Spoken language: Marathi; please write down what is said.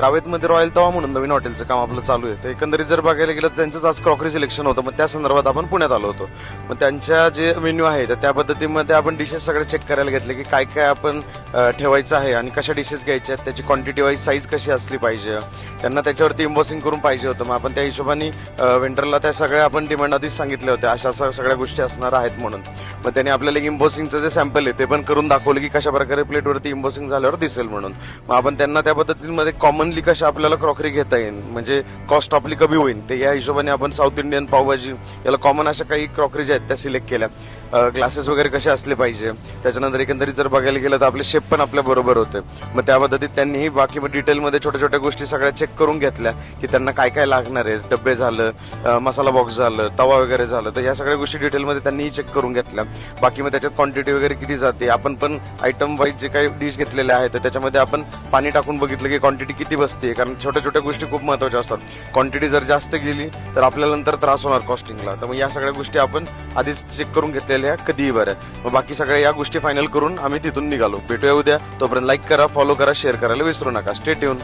रावेतमध्ये रॉयल तवा म्हणून नवीन हॉटेलचं काम आपलं चालू आहे. तर एकंदरीत जर बघायला गेलं तर त्यांचंच आज क्रॉकरी सिलेक्शन होतं. मग त्या संदर्भात आपण पुण्यात आलो होतो. मग त्यांच्या जे मेन्यू आहे तर त्या पद्धतीमध्ये आपण डिशेस सगळे चेक करायला घेतले की काय काय आपण ठेवायचं आहे आणि कशा डिशेस घ्यायच्या आहेत, त्याची क्वांटिटी वाईज साईज कशी असली पाहिजे, त्यांना त्याच्यावरती इम्बॉसिंग करून पाहिजे होतं. मग आपण त्या हिशोबाने वेंडरला त्या सगळ्या आपण डिमांड आधीच सांगितल्या होत्या, अशा सगळ्या गोष्टी असणार आहेत म्हणून. मग त्यांनी आपल्याला इम्बॉसिंगचं जे सॅम्पल आहे ते पण करून दाखवलं की कशा प्रकारे प्लेटवरती इम्बॉसिंग झाल्यावर दिसेल म्हणून. मग आपण त्यांना त्या पद्धतीमध्ये कॉमनली कशा आपल्याला क्रॉकरी घेता येईल, म्हणजे कॉस्ट आपली कमी होईल, ते या हिशोबाने आपण साऊथ इंडियन पावभाजी याला कॉमन अशा काही क्रॉकरी ज्या आहेत त्या सिलेक्ट केल्या. ग्लासेस वगैरे कसे असले पाहिजे, त्याच्यानंतर एकंदरीत जर बघायला गेलं तर आपले शेफ पण आपल्या बरोबर होते. मग त्या पद्धतीत त्यांनीही बाकी डिटेलमध्ये छोट्या छोट्या गोष्टी सगळ्या चेक करून घेतल्या की त्यांना काय काय लागणार आहे. डब्बे झालं, मसाला बॉक्स झालं, तवा वगैरे झालं, तर या सगळ्या गोष्टी डिटेलमध्ये त्यांनीही चेक करून घेतल्या. बाकी मग त्याच्यात क्वांटिटी वगैरे किती जाते, आपण पण आयटम वाईज जे काही डिश घेतलेले आहेत त्याच्यामध्ये आपण पाणी टाकून बघितलं की क्वांटिटी किती बसते, कारण छोट्या छोट्या गोष्टी खूप महत्त्वाच्या असतात. क्वांटिटी जर जास्त गेली तर आपल्याला नंतर त्रास होणार कॉस्टिंगला. तर मग या सगळ्या गोष्टी आपण आधीच चेक करून घेतलेल्या कधीही बरं. मग बाकी सगळ्या या गोष्टी फायनल करून आम्ही तिथून निघालो. भेटूया उद्या. तोपर्यंत लाईक करा, फॉलो करा, शेअर करायला विसरू नका. Stay tune.